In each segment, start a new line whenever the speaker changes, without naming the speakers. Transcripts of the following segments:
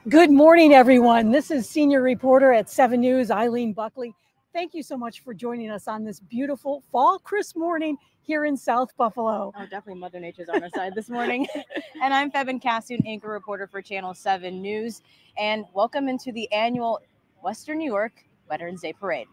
Good morning, everyone. This is senior reporter at 7 News, Eileen Buckley. Thank you so much for joining us on this beautiful fall crisp morning here in South Buffalo.
Oh, definitely Mother Nature's on our side this morning. And I'm Febin Cassoon, anchor reporter for Channel 7 News. And welcome into the annual Western New York Veterans Day Parade.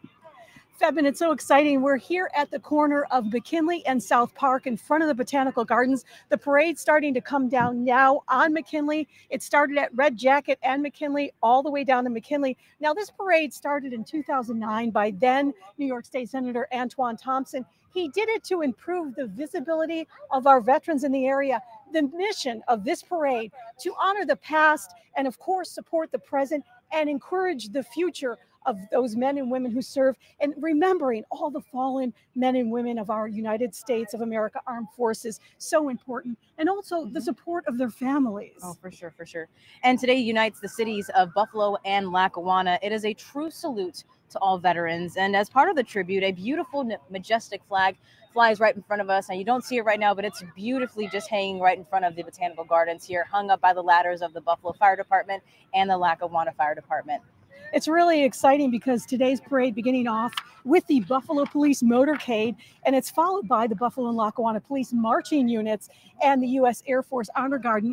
Febin, it's so exciting. We're here at the corner of McKinley and South Park in front of the Botanical Gardens. The parade's starting to come down now on McKinley. It started at Red Jacket and McKinley all the way down to McKinley. Now, this parade started in 2009 by then New York State Senator Antoine Thompson. He did it to improve the visibility of our veterans in the area. The mission of this parade to honor the past and, of course, support the present and encourage the future of those men and women who serve, and remembering all the fallen men and women of our United States of America Armed Forces, so important, and also the support of their families.
Oh, for sure, for sure. And today unites the cities of Buffalo and Lackawanna. It is a true salute to all veterans. And as part of the tribute, a beautiful, majestic flag flies right in front of us. And you don't see it right now, but it's beautifully just hanging right in front of the Botanical Gardens here, hung up by the ladders of the Buffalo Fire Department and the Lackawanna Fire Department.
It's really exciting because today's parade beginning off with the Buffalo Police motorcade, and it's followed by the Buffalo and Lackawanna Police marching units and the U.S. Air Force Honor Guard.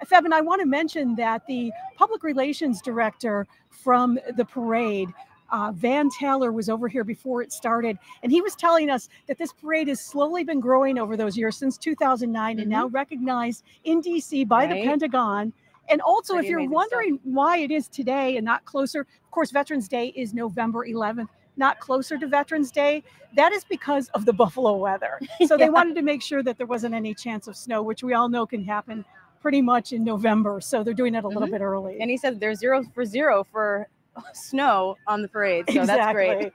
Febin, I want to mention that the public relations director from the parade, Van Taylor, was over here before it started, and he was telling us that this parade has slowly been growing over those years since 2009 and now recognized in D.C. by the Pentagon. And also, if you're wondering why it is today and not closer, of course, Veterans Day is November 11th, not closer to Veterans Day. That is because of the Buffalo weather. So they wanted to make sure that there wasn't any chance of snow, which we all know can happen pretty much in November. So they're doing it a little bit early.
And he said there's 0 for snow on the parade. So that's great.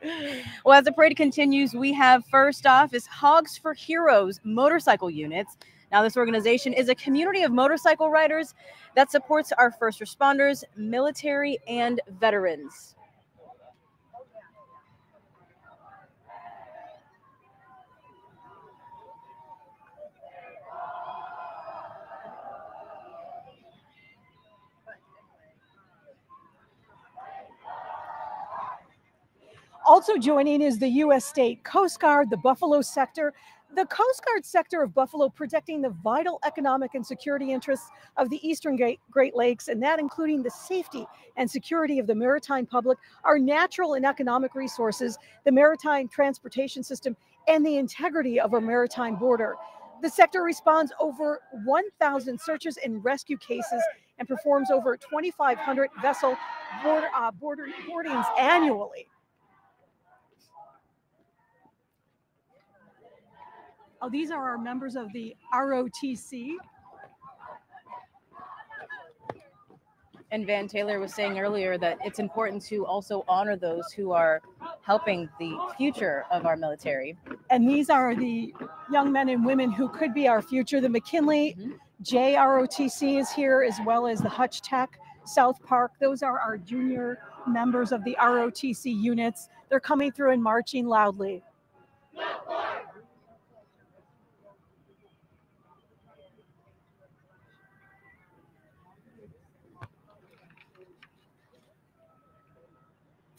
Well, as the parade continues, we have first off is Hogs for Heroes motorcycle units. Now, this organization is a community of motorcycle riders that supports our first responders, military, and veterans.
Also joining is the U.S. State Coast Guard, the Buffalo sector. The Coast Guard sector of Buffalo protecting the vital economic and security interests of the Eastern Great Lakes, and that including the safety and security of the maritime public, our natural and economic resources, the maritime transportation system, and the integrity of our maritime border. The sector responds over 1,000 searches and rescue cases and performs over 2,500 vessel boardings annually. Oh, these are our members of the ROTC.
And Van Taylor was saying earlier that it's important to also honor those who are helping the future of our military.
And these are the young men and women who could be our future. The McKinley JROTC is here, as well as the Hutch Tech, South Park. Those are our junior members of the ROTC units. They're coming through and marching loudly.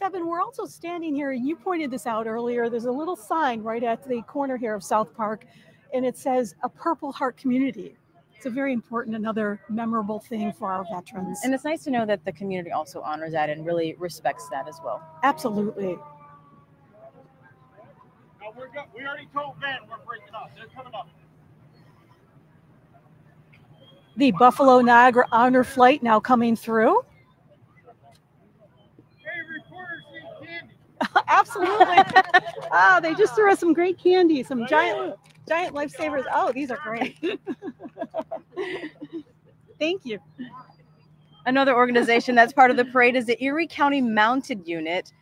Febin, we're also standing here, and you pointed this out earlier. There's a little sign right at the corner here of South Park, and it says a Purple Heart community. It's a very important, another memorable thing for our veterans.
And it's nice to know that the community also honors that and really respects that as well.
Absolutely.
No, we already told Van we're breaking up. They're coming up.
The Buffalo Niagara Honor Flight now coming through. Absolutely. They just threw us some great candy, some giant lifesavers. Oh, these are great. Thank you.
Another organization that's part of the parade is the Erie County Mounted Unit.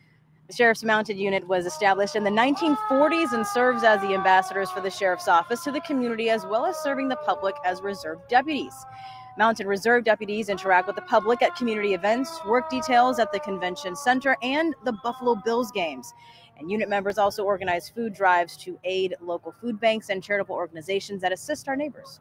The Sheriff's Mounted Unit was established in the 1940s and serves as the ambassadors for the Sheriff's Office to the community, as well as serving the public as reserve deputies. Mounted Reserve deputies interact with the public at community events, work details at the convention center, and the Buffalo Bills games. And unit members also organize food drives to aid local food banks and charitable organizations that assist our neighbors.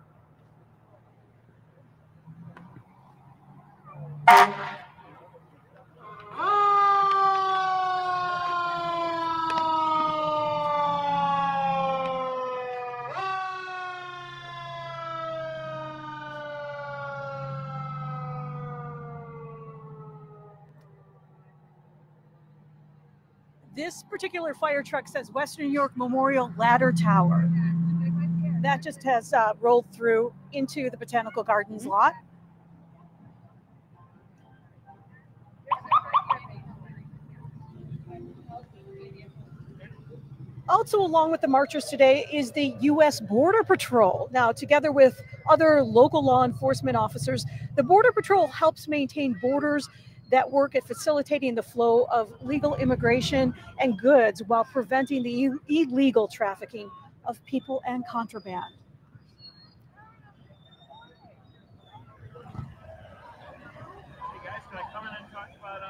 This particular fire truck says Western New York Memorial Ladder Tower. That just has rolled through into the Botanical Gardens lot. Also along with the marchers today is the U.S. Border Patrol. Now, together with other local law enforcement officers, the Border Patrol helps maintain borders that work at facilitating the flow of legal immigration and goods while preventing the illegal trafficking of people and contraband.
Hey guys, can I come in and talk about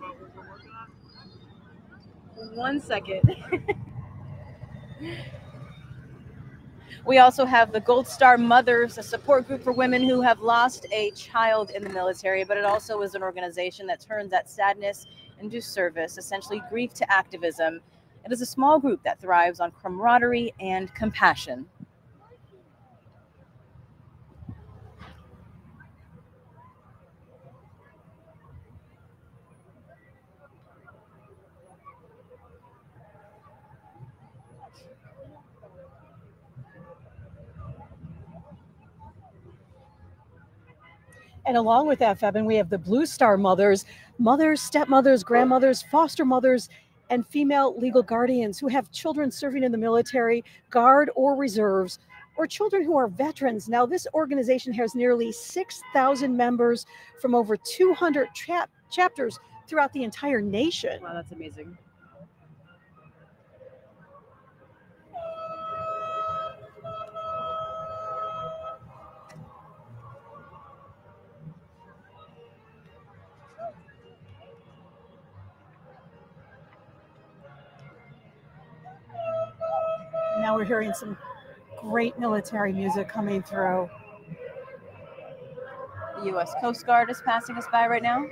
what we're working on?
1 second. We also have the Gold Star Mothers, a support group for women who have lost a child in the military, but it also is an organization that turns that sadness into service, essentially grief to activism. It is a small group that thrives on camaraderie and compassion.
And along with that, Febin, we have the Blue Star Mothers, mothers, stepmothers, grandmothers, foster mothers, and female legal guardians who have children serving in the military, guard or reserves, or children who are veterans. Now, this organization has nearly 6,000 members from over 200 chapters throughout the entire nation.
Wow, that's amazing.
Now we're hearing some great military music coming through.
The U.S. Coast Guard is passing us by right now.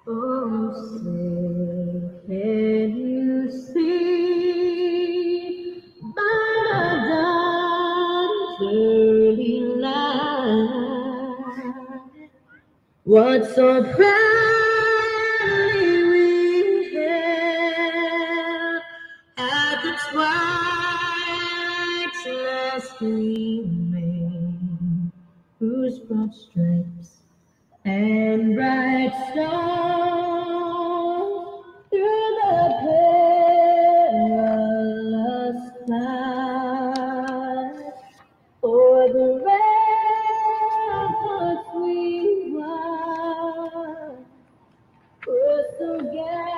Oh, say, can you see by the dawn's early light what so proudly we hailed at the twilight's last gleaming, whose broad stripes and bright stars through the perilous fight o'er the ramparts we watched were so gallantly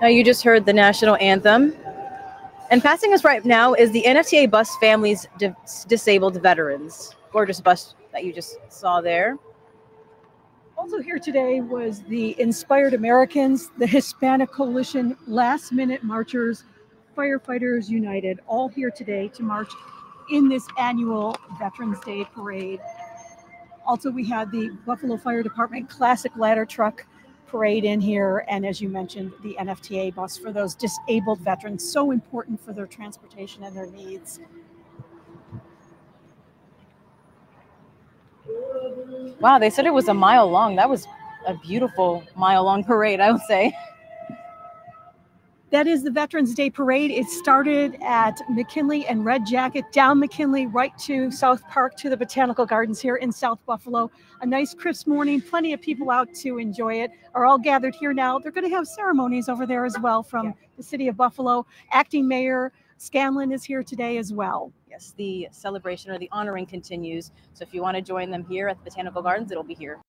Now you just heard the national anthem. And passing us right now is the NFTA Bus Families Disabled Veterans. Gorgeous bus that you just saw there.
Also here today was the Inspired Americans, the Hispanic Coalition, Last Minute Marchers, Firefighters United, all here today to march in this annual Veterans Day parade. Also, we had the Buffalo Fire Department Classic Ladder Truck parade in here, and as you mentioned, the NFTA bus for those disabled veterans, so important for their transportation and their needs.
Wow, they said it was a mile long. That was a beautiful mile-long parade, I would say.
That is the Veterans Day Parade. It started at McKinley and Red Jacket, down McKinley, right to South Park, to the Botanical Gardens here in South Buffalo. A nice crisp morning, plenty of people out to enjoy it, are all gathered here now. They're going to have ceremonies over there as well from the city of Buffalo. Acting Mayor Scanlon is here today as well.
Yes, the celebration or the honoring continues. So if you want to join them here at the Botanical Gardens, it'll be here.